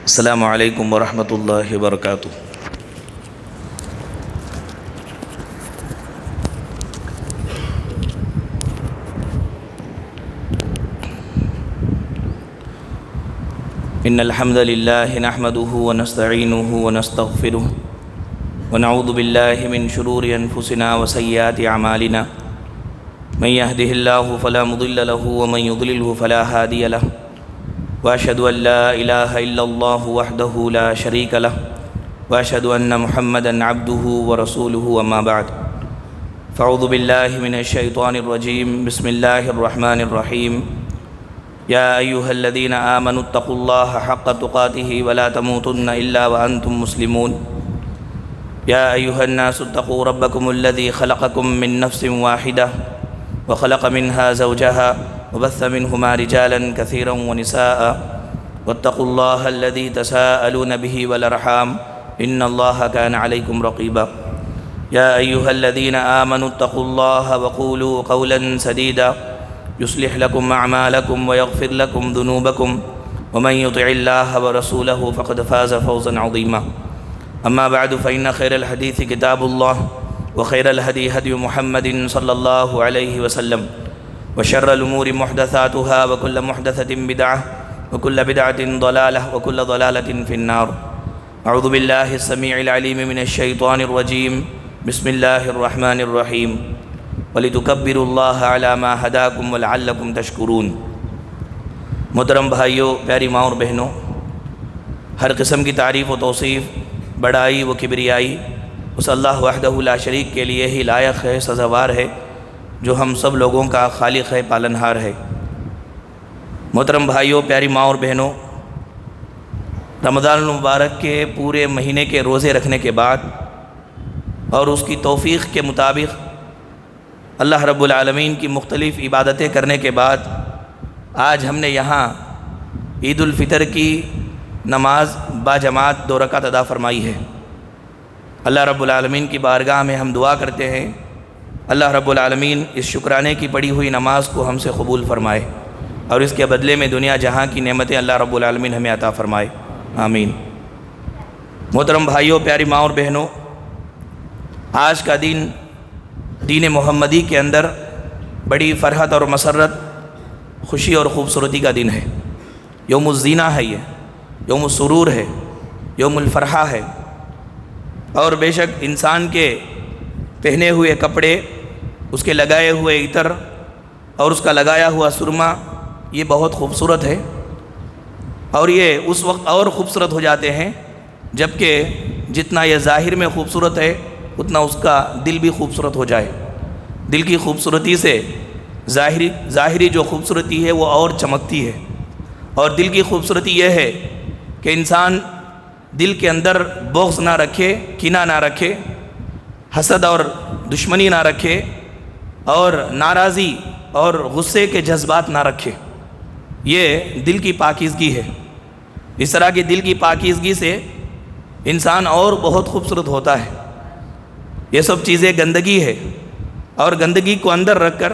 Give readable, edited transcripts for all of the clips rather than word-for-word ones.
السلام علیکم ورحمۃ اللہ وبرکاتہ۔ ان الحمد للہ نحمده ونستعینه ونستغفره ونعوذ باللہ من شرور انفسنا وسیئات اعمالنا من يهده الله فلا مضل له ومن يضلله فلا هادي له واشهد ان لا اله الا الله وحده لا شريك له واشهد ان محمدا عبده ورسوله اما بعد فاعوذ باللہ من الشیطان الرجیم بسم اللہ الرحمن الرحیم یا ایہا الذین آمنوا اتقوا اللہ حق تقاته ولا تموتن الا وانتم مسلمون یا ایہا الناس اتقوا ربکم الذی خلقکم من نفس واحدہ وخلق منها زوجها وبث منهما رجالا كثيرا ونساء واتقوا الله الذي تساءلون به والارحام ان الله كان عليكم رقيبا يا ايها الذين آمنوا اتقوا الله وقولوا قولا سديدا يصلح لكم اعمالكم ويغفر لكم ذنوبكم ومن يطع الله ورسوله فقد فاز فوزا عظيما اما بعد فان خير الحديث كتاب الله وخير الهدي هدي محمد صلى الله عليه وسلم وشر الأمور محدثاتها وكل محدثة بدعة وكل بدعة ضلالة وكل ضلالة في النار أعوذ بالله السميع العليم من الشيطان الرجيم بسم الله الرحمن الرحيم وَلِتُكَبِّرُوا اللَّهَ عَلَى مَا هَدَاكُمْ وَلَعَلَّكُمْ تَشْكُرُونَ۔ محترم بھائیوں، پیاری ماں اور بہنوں، ہر قسم کی تعریف و توصیف، بڑائی و کبریائی اس اللہ وحدہ لا شریک کے لیے ہی لائق ہے، سزاوار ہے، جو ہم سب لوگوں کا خالق ہے، پالنہار ہے۔ محترم بھائیوں، پیاری ماں اور بہنوں، رمضان المبارک کے پورے مہینے کے روزے رکھنے کے بعد اور اس کی توفیق کے مطابق اللہ رب العالمین کی مختلف عبادتیں کرنے کے بعد آج ہم نے یہاں عید الفطر کی نماز باجماعت 2 رکعت ادا فرمائی ہے۔ اللہ رب العالمین کی بارگاہ میں ہم دعا کرتے ہیں، اللہ رب العالمین اس شکرانے کی پڑھی ہوئی نماز کو ہم سے قبول فرمائے اور اس کے بدلے میں دنیا جہاں کی نعمتیں اللہ رب العالمین ہمیں عطا فرمائے، آمین۔ محترم بھائیوں، پیاری ماں اور بہنوں، آج کا دن دین محمدی کے اندر بڑی فرحت اور مسرت، خوشی اور خوبصورتی کا دن ہے۔ یوم الزینہ ہے، یہ یوم السرور ہے، یوم الفرحہ ہے، اور بے شک انسان کے پہنے ہوئے کپڑے، اس کے لگائے ہوئے عطر اور اس کا لگایا ہوا سرما یہ بہت خوبصورت ہے، اور یہ اس وقت اور خوبصورت ہو جاتے ہیں جبکہ جتنا یہ ظاہر میں خوبصورت ہے اتنا اس کا دل بھی خوبصورت ہو جائے۔ دل کی خوبصورتی سے ظاہری جو خوبصورتی ہے وہ اور چمکتی ہے، اور دل کی خوبصورتی یہ ہے کہ انسان دل کے اندر بغض نہ رکھے، کینہ نہ رکھے، حسد اور دشمنی نہ رکھے، اور ناراضی اور غصے کے جذبات نہ رکھے۔ یہ دل کی پاکیزگی ہے۔ اس طرح کی دل کی پاکیزگی سے انسان اور بہت خوبصورت ہوتا ہے۔ یہ سب چیزیں گندگی ہے، اور گندگی کو اندر رکھ کر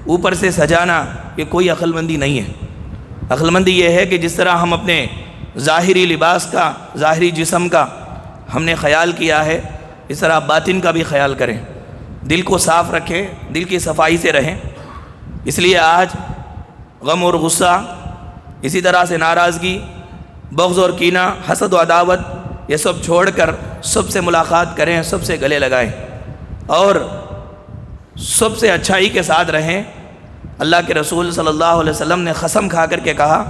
اوپر سے سجانا یہ کوئی عقل مندی نہیں ہے۔ عقل مندی یہ ہے کہ جس طرح ہم اپنے ظاہری لباس کا، ظاہری جسم کا ہم نے خیال کیا ہے، اس طرح باطن کا بھی خیال کریں، دل کو صاف رکھیں، دل کی صفائی سے رہیں۔ اس لیے آج غم اور غصہ، اسی طرح سے ناراضگی، بغض اور کینہ، حسد و عداوت، یہ سب چھوڑ کر سب سے ملاقات کریں، سب سے گلے لگائیں اور سب سے اچھائی کے ساتھ رہیں۔ اللہ کے رسول صلی اللہ علیہ وسلم نے قسم کھا کر کے کہا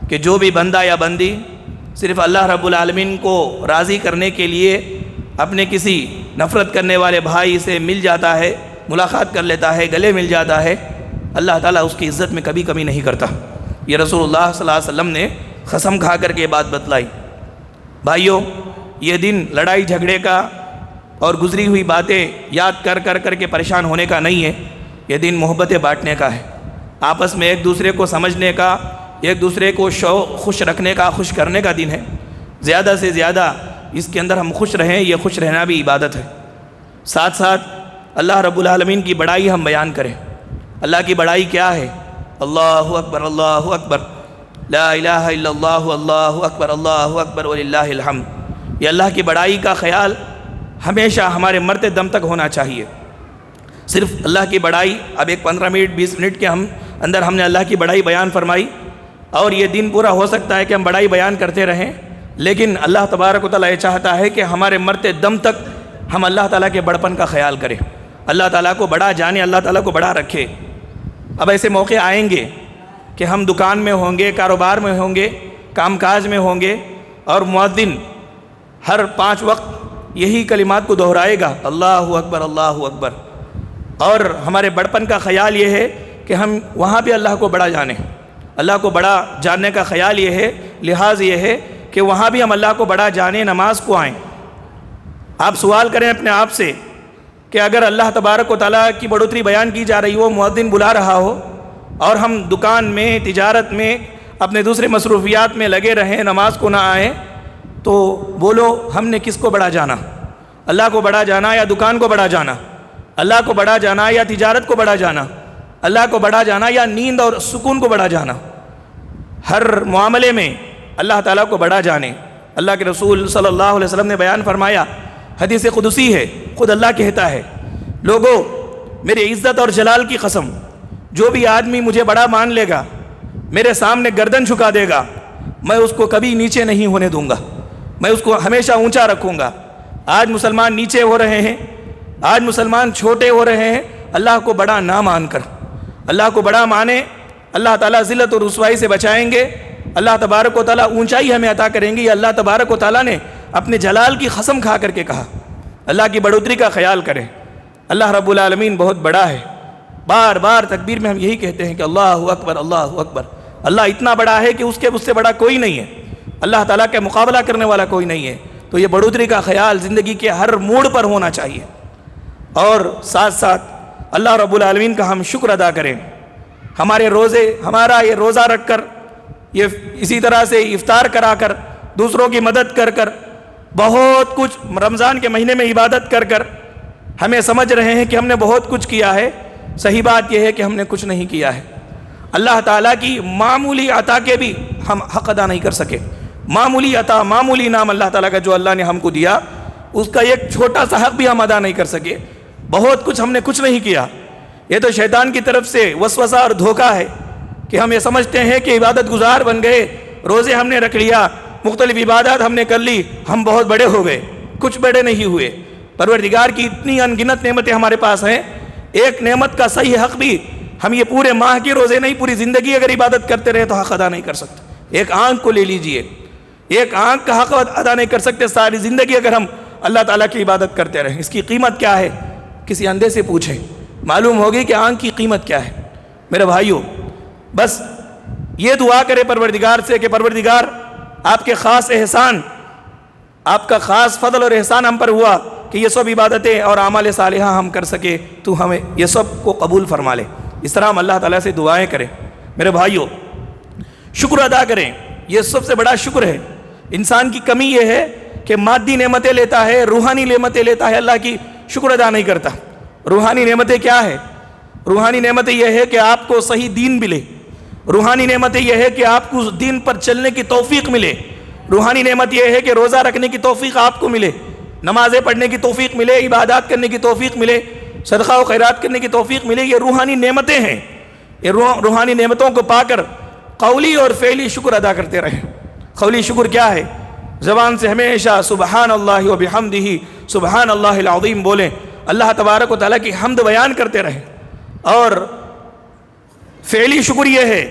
کہ جو بھی بندہ یا بندی صرف اللہ رب العالمین کو راضی کرنے کے لیے اپنے کسی نفرت کرنے والے بھائی سے مل جاتا ہے، ملاقات کر لیتا ہے، گلے مل جاتا ہے، اللہ تعالیٰ اس کی عزت میں کبھی کمی نہیں کرتا۔ یہ رسول اللہ صلی اللہ علیہ وسلم نے قسم کھا کر کے بات بتلائی۔ بھائیوں، یہ دن لڑائی جھگڑے کا اور گزری ہوئی باتیں یاد کر کر کے پریشان ہونے کا نہیں ہے، یہ دن محبتیں بانٹنے کا ہے، آپس میں ایک دوسرے کو سمجھنے کا، ایک دوسرے کو خوش رکھنے کا، خوش کرنے کا دن ہے۔ زیادہ سے زیادہ اس کے اندر ہم خوش رہیں، یہ خوش رہنا بھی عبادت ہے۔ ساتھ ساتھ اللہ رب العالمین کی بڑائی ہم بیان کریں۔ اللہ کی بڑائی کیا ہے؟ اللہ اکبر، اللہ اکبر، لا الہ الا اللہ اللہ اکبر وللہ الحمد۔ یہ اللہ کی بڑائی کا خیال ہمیشہ ہمارے مرتے دم تک ہونا چاہیے۔ صرف اللہ کی بڑائی، اب ایک 15 منٹ 20 منٹ کے اندر ہم نے اللہ کی بڑائی بیان فرمائی، اور یہ دن پورا ہو سکتا ہے کہ ہم بڑائی بیان کرتے رہیں، لیکن اللہ تبارک و تعالیٰ یہ چاہتا ہے کہ ہمارے مرتے دم تک ہم اللہ تعالیٰ کے بڑپن کا خیال کریں، اللہ تعالیٰ کو بڑا جانے، اللہ تعالیٰ کو بڑا رکھے۔ اب ایسے موقع آئیں گے کہ ہم دکان میں ہوں گے، کاروبار میں ہوں گے، کام کاج میں ہوں گے، اور مؤذن ہر 5 وقت یہی کلمات کو دہرائے گا، اللہ اکبر اللہ اکبر، اور ہمارے بڑپن کا خیال یہ ہے کہ ہم وہاں بھی اللہ کو بڑا جانیں، اللہ کو بڑا جاننے کا خیال یہ ہے، لحاظ یہ ہے کہ وہاں بھی ہم اللہ کو بڑا جانیں، نماز کو آئیں۔ آپ سوال کریں اپنے آپ سے کہ اگر اللہ تبارک و تعالیٰ کی بڑھوتری بیان کی جا رہی ہو، مؤذن بلا رہا ہو، اور ہم دکان میں، تجارت میں، اپنے دوسرے مصروفیات میں لگے رہیں، نماز کو نہ آئیں، تو بولو ہم نے کس کو بڑا جانا؟ اللہ کو بڑا جانا یا دکان کو بڑا جانا؟ اللہ کو بڑا جانا یا تجارت کو بڑا جانا؟ اللہ کو بڑا جانا یا نیند اور سکون کو بڑا جانا؟ ہر معاملے میں اللہ تعالیٰ کو بڑا جانے۔ اللہ کے رسول صلی اللہ علیہ وسلم نے بیان فرمایا، حدیث قدسی ہے، خود اللہ کہتا ہے، لوگوں میرے عزت اور جلال کی قسم، جو بھی آدمی مجھے بڑا مان لے گا، میرے سامنے گردن جھکا دے گا، میں اس کو کبھی نیچے نہیں ہونے دوں گا، میں اس کو ہمیشہ اونچا رکھوں گا۔ آج مسلمان نیچے ہو رہے ہیں، آج مسلمان چھوٹے ہو رہے ہیں، اللہ کو بڑا نہ مان کر۔ اللہ کو بڑا مانے، اللہ تعالیٰ ذلت اور رسوائی سے بچائیں گے، اللہ تبارک و تعالیٰ اونچائی ہمیں عطا کریں گے۔ یہ اللہ تبارک و تعالیٰ نے اپنے جلال کی قسم کھا کر کے کہا، اللہ کی بڑھوتری کا خیال کریں۔ اللہ رب العالمین بہت بڑا ہے۔ بار بار تکبیر میں ہم یہی کہتے ہیں کہ اللہ اکبر اللہ اکبر۔ اللہ اتنا بڑا ہے کہ اس سے بڑا کوئی نہیں ہے، اللہ تعالیٰ کا مقابلہ کرنے والا کوئی نہیں ہے۔ تو یہ بڑھوتری کا خیال زندگی کے ہر موڑ پر ہونا چاہیے، اور ساتھ ساتھ اللہ رب العالمین کا ہم شکر ادا کریں۔ ہمارے روزے، ہمارا یہ روزہ رکھ کر، یہ اسی طرح سے افطار کرا کر، دوسروں کی مدد کر کر، بہت کچھ رمضان کے مہینے میں عبادت کر کر ہمیں سمجھ رہے ہیں کہ ہم نے بہت کچھ کیا ہے۔ صحیح بات یہ ہے کہ ہم نے کچھ نہیں کیا ہے۔ اللہ تعالیٰ کی معمولی عطا کے بھی ہم حق ادا نہیں کر سکے۔ معمولی عطا، معمولی نام اللہ تعالیٰ کا جو اللہ نے ہم کو دیا، اس کا ایک چھوٹا سا حق بھی ہم ادا نہیں کر سکے۔ بہت کچھ ہم نے کچھ نہیں کیا۔ یہ تو شیطان کی طرف سے وسوسہ اور دھوکہ ہے کہ ہم یہ سمجھتے ہیں کہ عبادت گزار بن گئے، روزے ہم نے رکھ لیا، مختلف عبادات ہم نے کر لی، ہم بہت بڑے ہو گئے۔ کچھ بڑے نہیں ہوئے۔ پروردگار کی اتنی انگنت نعمتیں ہمارے پاس ہیں، ایک نعمت کا صحیح حق بھی ہم یہ پورے ماہ کے روزے نہیں، پوری زندگی اگر عبادت کرتے رہے تو حق ادا نہیں کر سکتے۔ ایک آنکھ کو لے لیجئے، ایک آنکھ کا حق ادا نہیں کر سکتے ساری زندگی اگر ہم اللہ تعالیٰ کی عبادت کرتے رہیں۔ اس کی قیمت کیا ہے؟ کسی اندھے سے پوچھیں، معلوم ہوگی کہ آنکھ کی قیمت کیا ہے۔ میرے بھائیوں، بس یہ دعا کرے پروردگار سے کہ پروردگار آپ کے خاص احسان، آپ کا خاص فضل اور احسان ہم پر ہوا کہ یہ سب عبادتیں اور اعمال صالحہ ہم کر سکے، تو ہمیں یہ سب کو قبول فرما لے۔ اس طرح ہم اللہ تعالیٰ سے دعائیں کریں۔ میرے بھائیوں، شکر ادا کریں، یہ سب سے بڑا شکر ہے۔ انسان کی کمی یہ ہے کہ مادی نعمتیں لیتا ہے، روحانی نعمتیں لیتا ہے، اللہ کی شکر ادا نہیں کرتا۔ روحانی نعمتیں کیا ہے؟ روحانی نعمتیں یہ ہے کہ آپ کو صحیح دین ملے، روحانی نعمتیں یہ ہے کہ آپ کو اس دین پر چلنے کی توفیق ملے، روحانی نعمت یہ ہے کہ روزہ رکھنے کی توفیق آپ کو ملے، نمازیں پڑھنے کی توفیق ملے، عبادات کرنے کی توفیق ملے، صدقہ و خیرات کرنے کی توفیق ملے۔ یہ روحانی نعمتیں ہیں۔ یہ روحانی نعمتوں کو پا کر قولی اور فعلی شکر ادا کرتے رہیں۔ قولی شکر کیا ہے؟ زبان سے ہمیشہ سبحان اللہ و بحمدہ، سبحان اللہ العظیم بولیں، اللہ تبارک و تعالیٰ کی حمد بیان کرتے رہیں۔ اور فعلی شکر یہ ہے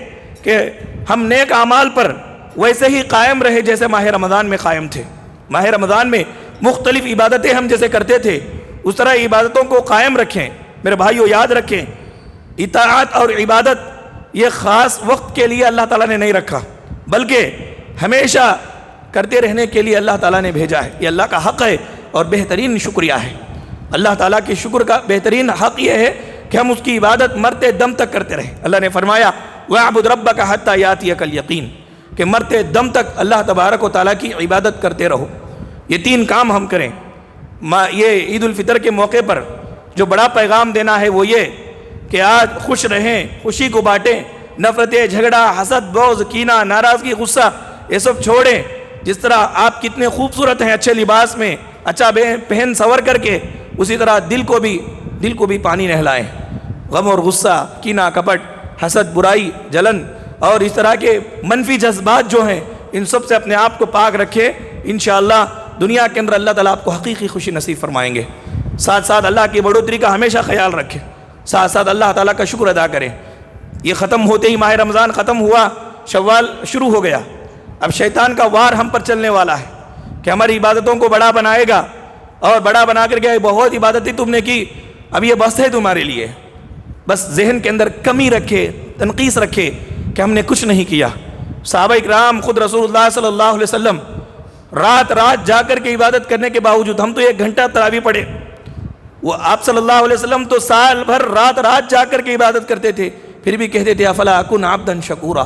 کہ ہم نیک اعمال پر ویسے ہی قائم رہے جیسے ماہ رمضان میں قائم تھے۔ ماہ رمضان میں مختلف عبادتیں ہم جیسے کرتے تھے، اس طرح عبادتوں کو قائم رکھیں۔ میرے بھائیو، یاد رکھیں، اطاعت اور عبادت یہ خاص وقت کے لیے اللہ تعالیٰ نے نہیں رکھا، بلکہ ہمیشہ کرتے رہنے کے لیے اللہ تعالیٰ نے بھیجا ہے۔ یہ اللہ کا حق ہے اور بہترین شکریہ ہے۔ اللہ تعالیٰ کے شکر کا بہترین حق یہ ہے کہ ہم اس کی عبادت مرتے دم تک کرتے رہیں۔ اللہ نے فرمایا وَاعْبُدْ رَبَّكَ حَتَّى يَأْتِيَكَ الْيَقِينُ، کہ مرتے دم تک اللہ تبارک و تعالیٰ کی عبادت کرتے رہو۔ یہ 3 کام ہم کریں۔ یہ عید الفطر کے موقع پر جو بڑا پیغام دینا ہے وہ یہ کہ آج خوش رہیں، خوشی کو بانٹیں، نفرتیں، جھگڑا، حسد، بغض، کینہ، ناراضگی، غصہ، یہ سب چھوڑیں۔ جس طرح آپ کتنے خوبصورت ہیں اچھے لباس میں، اچھا پہن سور کر کے، اسی طرح دل کو بھی پانی نہلائیں۔ غم اور غصہ، کینہ، کپٹ، حسد، برائی، جلن اور اس طرح کے منفی جذبات جو ہیں، ان سب سے اپنے آپ کو پاک رکھیں۔ انشاءاللہ دنیا کے اندر اللہ تعالیٰ آپ کو حقیقی خوشی نصیب فرمائیں گے۔ ساتھ ساتھ اللہ کی بڑھوتری کا ہمیشہ خیال رکھیں، ساتھ ساتھ اللہ تعالیٰ کا شکر ادا کریں۔ یہ ختم ہوتے ہی ماہ رمضان ختم ہوا، شوال شروع ہو گیا۔ اب شیطان کا وار ہم پر چلنے والا ہے کہ ہماری عبادتوں کو بڑا بنائے گا، اور بڑا بنا کر کے بہت عبادتیں تم نے کی، اب یہ بس ہے تمہارے لیے۔ بس ذہن کے اندر کمی رکھے، تنقیص رکھے کہ ہم نے کچھ نہیں کیا۔ صحابہ اکرام، خود رسول اللہ صلی اللہ علیہ وسلم رات جا کر کے عبادت کرنے کے باوجود، ہم تو 1 گھنٹہ تراویح پڑھے، وہ آپ صلی اللہ علیہ وسلم تو سال بھر رات جا کر کے عبادت کرتے تھے، پھر بھی کہتے تھے افلا اکن عبدا شکورا،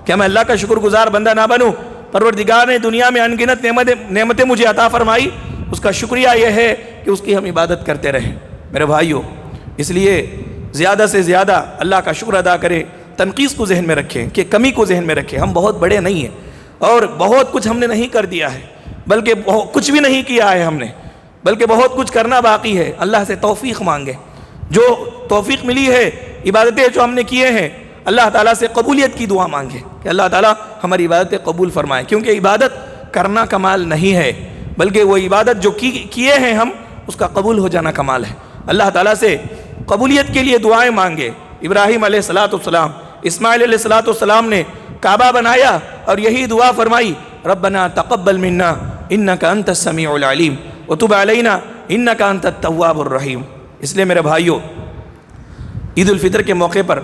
کہ میں اللہ کا شکر گزار بندہ نہ بنوں؟ پروردگار نے دنیا میں ان گنت نعمتیں مجھے عطا فرمائی، اس کا شکریہ یہ ہے کہ اس کی ہم عبادت کرتے رہیں۔ میرے بھائیو، اس لیے زیادہ سے زیادہ اللہ کا شکر ادا کریں، تنقیص کو ذہن میں رکھیں، کہ کمی کو ذہن میں رکھیں۔ ہم بہت بڑے نہیں ہیں، اور بہت کچھ ہم نے نہیں کر دیا ہے، بلکہ کچھ بھی نہیں کیا ہے ہم نے، بلکہ بہت کچھ کرنا باقی ہے۔ اللہ سے توفیق مانگیں، جو توفیق ملی ہے، عبادتیں جو ہم نے کیے ہیں، اللہ تعالیٰ سے قبولیت کی دعا مانگیں کہ اللہ تعالیٰ ہماری عبادتیں قبول فرمائیں، کیونکہ عبادت کرنا کمال نہیں ہے، بلکہ وہ عبادت جو کیے ہیں ہم، اس کا قبول ہو جانا کمال ہے۔ اللہ تعالیٰ سے قبولیت کے لیے دعائیں مانگے۔ ابراہیم علیہ السلام، اسماعیل علیہ السلام نے کعبہ بنایا اور یہی دعا فرمائی، ربنا تقبل منا انک انت السمیع العلیم وتب علینا انک انت التواب الرحیم۔ اس لیے میرے بھائیو، عید الفطر کے موقع پر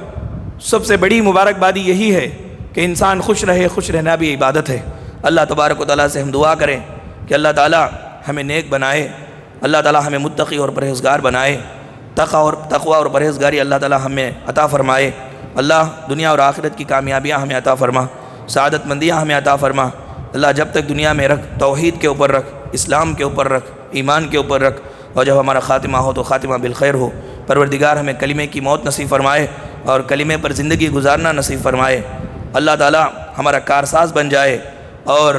سب سے بڑی مبارکبادی یہی ہے کہ انسان خوش رہے، خوش رہنا بھی عبادت ہے۔ اللہ تبارک و تعالیٰ سے ہم دعا کریں کہ اللہ تعالیٰ ہمیں نیک بنائے، اللہ تعالیٰ ہمیں متقی اور پرہیزگار بنائے، تقوی اور پرہیزگاری اللہ تعالیٰ ہمیں عطا فرمائے۔ اللہ دنیا اور آخرت کی کامیابیاں ہمیں عطا فرما، سعادت مندیاں ہمیں عطا فرما۔ اللہ جب تک دنیا میں رکھ، توحید کے اوپر رکھ، اسلام کے اوپر رکھ، ایمان کے اوپر رکھ، اور جب ہمارا خاتمہ ہو تو خاتمہ بالخیر ہو۔ پروردگار ہمیں کلمے کی موت نصیب فرمائے اور کلمے پر زندگی گزارنا نصیب فرمائے۔ اللہ تعالیٰ ہمارا کارساز بن جائے اور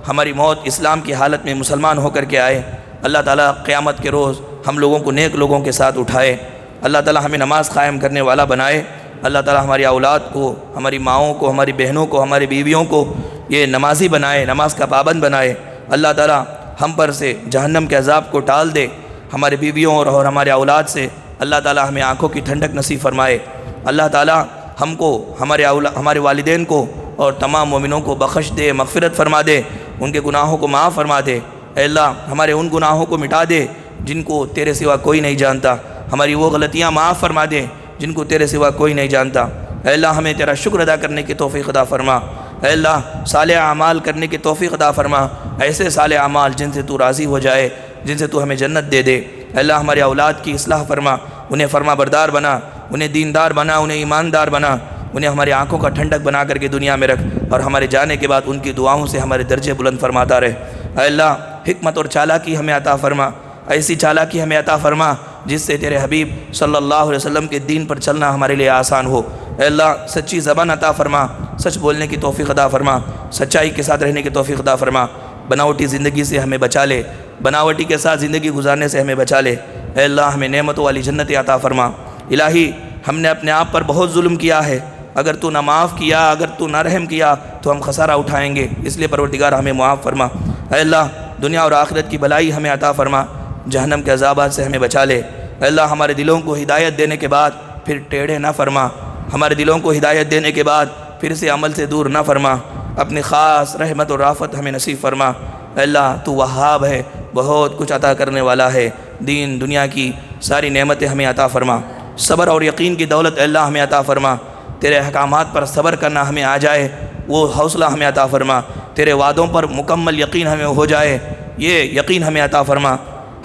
ہماری موت اسلام کی حالت میں مسلمان ہو کر کے آئے۔ اللہ تعالیٰ قیامت کے روز ہم لوگوں کو نیک لوگوں کے ساتھ اٹھائے۔ اللہ تعالیٰ ہمیں نماز قائم کرنے والا بنائے۔ اللہ تعالیٰ ہماری اولاد کو، ہماری ماؤں کو، ہماری بہنوں کو، ہماری بیویوں کو یہ نمازی بنائے، نماز کا پابند بنائے۔ اللہ تعالیٰ ہم پر سے جہنم کے عذاب کو ٹال دے۔ ہماری بیویوں اور ہمارے اولاد سے اللہ تعالیٰ ہمیں آنکھوں کی ٹھنڈک نصیب فرمائے۔ اللہ تعالیٰ ہم کو، ہمارے والدین کو اور تمام مومنوں کو بخش دے، مغفرت فرما دے، ان کے گناہوں کو معاف فرما دے۔ اے اللہ ہمارے ان گناہوں کو مٹا دے جن کو تیرے سوا کوئی نہیں جانتا، ہماری وہ غلطیاں معاف فرما دے جن کو تیرے سوا کوئی نہیں جانتا۔ اے اللہ ہمیں تیرا شکر ادا کرنے کی توفیق عطا فرما۔ اے اللہ صالح اعمال کرنے کی توفیق عطا فرما، ایسے صالح اعمال جن سے تو راضی ہو جائے، جن سے تو ہمیں جنت دے دے۔ اے اللہ ہمارے اولاد کی اصلاح فرما، انہیں فرما بردار بنا، انہیں دیندار بنا، انہیں ایماندار بنا، انہیں ہماری آنکھوں کا ٹھنڈک بنا کر کے دنیا میں رکھ، اور ہمارے جانے کے بعد ان کی دعاؤں سے ہمارے درجے بلند فرماتا رہے۔ اے اللہ حکمت اور چالاکی ہمیں عطا فرما، ایسی چالاکی ہمیں عطا فرما جس سے تیرے حبیب صلی اللہ علیہ وسلم کے دین پر چلنا ہمارے لیے آسان ہو۔ اے اللہ سچی زبان عطا فرما، سچ بولنے کی توفیق عطا فرما، سچائی کے ساتھ رہنے کی توفیق عطا فرما۔ بناوٹی زندگی سے ہمیں بچا لے، بناوٹی کے ساتھ زندگی گزارنے سے ہمیں بچا لے۔ اے اللہ ہمیں نعمتوں والی جنت عطا فرما۔ الہی ہم نے اپنے آپ پر بہت ظلم کیا ہے، اگر تو نہ معاف کیا، اگر تو نہ رحم کیا تو ہم خسارہ اٹھائیں گے، اس لیے پروردگار ہمیں معاف فرما۔ اے اللہ دنیا اور آخرت کی بھلائی ہمیں عطا فرما، جہنم کے عذابات سے ہمیں بچا لے۔ اے اللہ ہمارے دلوں کو ہدایت دینے کے بعد پھر ٹیڑھے نہ فرما، ہمارے دلوں کو ہدایت دینے کے بعد پھر سے عمل سے دور نہ فرما، اپنی خاص رحمت اور رافت ہمیں نصیب فرما۔ اے اللہ تو وہاب ہے، بہت کچھ عطا کرنے والا ہے، دین دنیا کی ساری نعمتیں ہمیں عطا فرما۔ صبر اور یقین کی دولت اے اللہ ہمیں عطا فرما، تیرے احکامات پر صبر کرنا ہمیں آ جائے، وہ حوصلہ ہمیں عطا فرما، تیرے وعدوں پر مکمل یقین ہمیں ہو جائے، یہ یقین ہمیں عطا فرما۔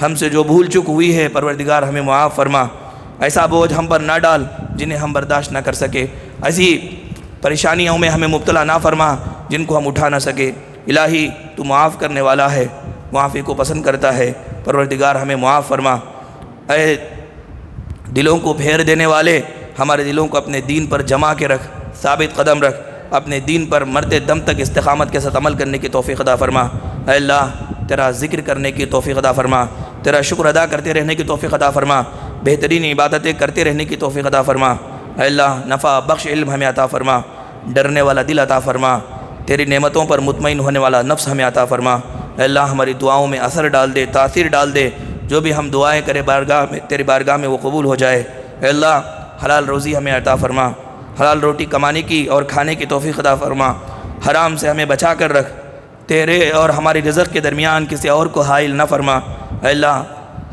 ہم سے جو بھول چک ہوئی ہے پروردگار ہمیں معاف فرما، ایسا بوجھ ہم پر نہ ڈال جنہیں ہم برداشت نہ کر سکے، ایسی پریشانیوں میں ہمیں مبتلا نہ فرما جن کو ہم اٹھا نہ سکے۔ الہی تو معاف کرنے والا ہے، معافی کو پسند کرتا ہے، پروردگار ہمیں معاف فرما۔ اے دلوں کو پھیر دینے والے، ہمارے دلوں کو اپنے دین پر جما کے رکھ، ثابت قدم رکھ، اپنے دین پر مرتے دم تک استقامت کے ساتھ عمل کرنے کی توفیق عطا فرما۔ اے اللہ تیرا ذکر کرنے کی توفیق عطا فرما، تیرا شکر ادا کرتے رہنے کی توفیق عطا فرما، بہترین عبادتیں کرتے رہنے کی توفیق عطا فرما۔ اے اللہ نفع بخش علم ہمیں عطا فرما، ڈرنے والا دل عطا فرما، تیری نعمتوں پر مطمئن ہونے والا نفس ہمیں عطا فرما۔ اے اللہ ہماری دعاؤں میں اثر ڈال دے، تاثیر ڈال دے، جو بھی ہم دعائیں کرے تیری بارگاہ میں وہ قبول ہو جائے۔ اے اللہ حلال روزی ہمیں عطا فرما، حلال روٹی کمانے کی اور کھانے کی توفیق عطا فرما، حرام سے ہمیں بچا کر رکھ، تیرے اور ہماری رزق کے درمیان کسی اور کو حائل نہ فرما۔ اے اللہ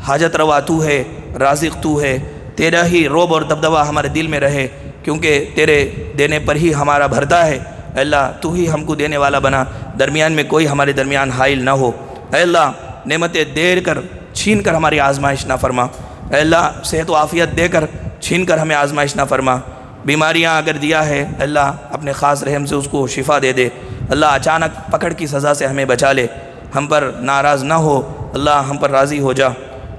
حاجت روا تو ہے، رازق تو ہے، تیرا ہی روب اور دبدبہ ہمارے دل میں رہے، کیونکہ تیرے دینے پر ہی ہمارا بھرتا ہے۔ اے اللہ تو ہی ہم کو دینے والا بنا، درمیان میں کوئی ہمارے درمیان حائل نہ ہو۔ اے اللہ نعمتیں دے کر چھین کر ہماری آزمائش نہ فرما۔ اے اللہ صحت و عافیت دے کر چھین کر ہمیں آزمائش نہ فرما۔ بیماریاں اگر دیا ہے اے اللہ اپنے خاص رحم سے اس کو شفا دے دے۔ اللہ اچانک پکڑ کی سزا سے ہمیں بچا لے، ہم پر ناراض نہ ہو، اللہ ہم پر راضی ہو جا،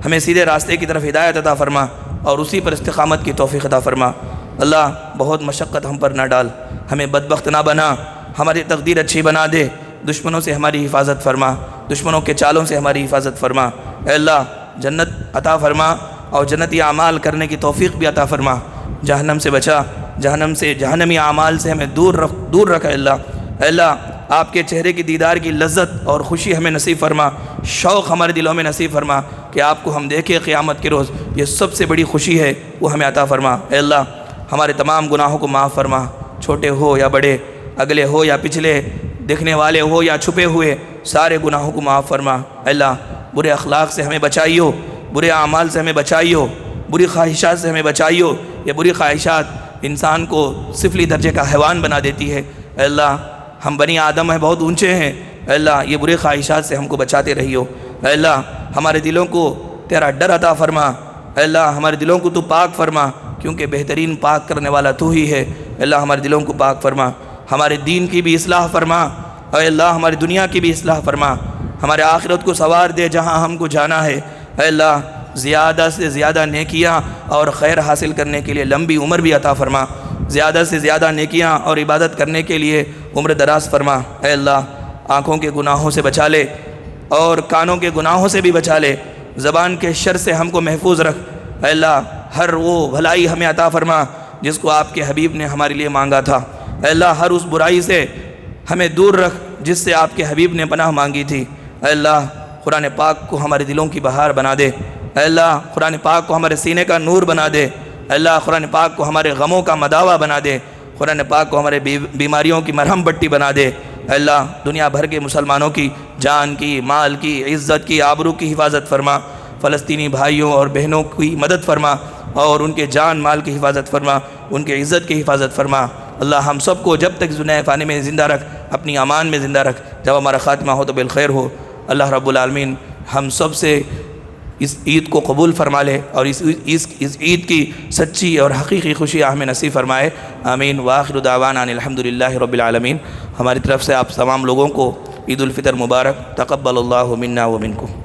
ہمیں سیدھے راستے کی طرف ہدایت عطا فرما اور اسی پر استقامت کی توفیق عطا فرما۔ اللہ بہت مشقت ہم پر نہ ڈال، ہمیں بدبخت نہ بنا، ہماری تقدیر اچھی بنا دے، دشمنوں سے ہماری حفاظت فرما، دشمنوں کے چالوں سے ہماری حفاظت فرما۔ اے اللہ جنت عطا فرما اور جنتی اعمال کرنے کی توفیق بھی عطا فرما، جہنم سے بچا، جہنمی اعمال سے ہمیں دور رکھ۔ اے اللہ آپ کے چہرے کی دیدار کی لذت اور خوشی ہمیں نصیب فرما، شوق ہمارے دلوں میں نصیب فرما کہ آپ کو ہم دیکھیں قیامت کے روز، یہ سب سے بڑی خوشی ہے، وہ ہمیں عطا فرما۔ اے اللہ ہمارے تمام گناہوں کو معاف فرما، چھوٹے ہو یا بڑے، اگلے ہو یا پچھلے، دیکھنے والے ہو یا چھپے ہوئے، سارے گناہوں کو معاف فرما۔ اے اللہ برے اخلاق سے ہمیں بچائیو، برے اعمال سے ہمیں بچائیو، بری خواہشات سے ہمیں بچائیو، یہ بری خواہشات انسان کو سفلی درجے کا حیوان بنا دیتی ہے۔ اے اللہ ہم بنی آدم ہیں، بہت اونچے ہیں، اے اللہ یہ برے خواہشات سے ہم کو بچاتے رہیو۔ اے اللہ ہمارے دلوں کو تیرا ڈر عطا فرما، اے اللہ ہمارے دلوں کو تو پاک فرما، کیونکہ بہترین پاک کرنے والا تو ہی ہے۔ اے اللہ ہمارے دلوں کو پاک فرما، ہمارے دین کی بھی اصلاح فرما، اے اللہ ہماری دنیا کی بھی اصلاح فرما، ہمارے آخرت کو سنوار دے جہاں ہم کو جانا ہے۔ اے اللہ زیادہ سے زیادہ نیکیاں اور خیر حاصل کرنے کے لیے لمبی عمر بھی عطا فرما، زیادہ سے زیادہ نیکیاں اور عبادت کرنے کے لیے عمر دراز فرما۔ اے اللہ آنکھوں کے گناہوں سے بچا لے اور کانوں کے گناہوں سے بھی بچا لے، زبان کے شر سے ہم کو محفوظ رکھ۔ اے اللہ ہر وہ بھلائی ہمیں عطا فرما جس کو آپ کے حبیب نے ہمارے لیے مانگا تھا۔ اے اللہ ہر اس برائی سے ہمیں دور رکھ جس سے آپ کے حبیب نے پناہ مانگی تھی۔ اے اللہ قرآن پاک کو ہمارے دلوں کی بہار بنا دے، اے اللہ قرآن پاک کو ہمارے سینے کا نور بنا دے، اے اللہ قرآن پاک کو ہمارے غموں کا مداوا بنا دے، قرآن پاک کو ہمارے بیماریوں کی مرہم پٹی بنا دے۔ اے اللہ دنیا بھر کے مسلمانوں کی جان کی، مال کی، عزت کی، آبرو کی حفاظت فرما، فلسطینی بھائیوں اور بہنوں کی مدد فرما اور ان کے جان مال کی حفاظت فرما، ان کے عزت کی حفاظت فرما۔ اللہ ہم سب کو جب تک دنیا فانی میں زندہ رکھ، اپنی امان میں زندہ رکھ، جب ہمارا خاتمہ ہو تو بالخیر ہو۔ اللہ رب العالمین ہم سب سے اس عید کو قبول فرما لے اور اس عید کی سچی اور حقیقی خوشی ہمیں نصیب فرمائے، آمین۔ وآخر دعوانا ان الحمدللہ رب العالمین۔ ہماری طرف سے آپ تمام لوگوں کو عید الفطر مبارک، تقبل اللہ منا و منکم۔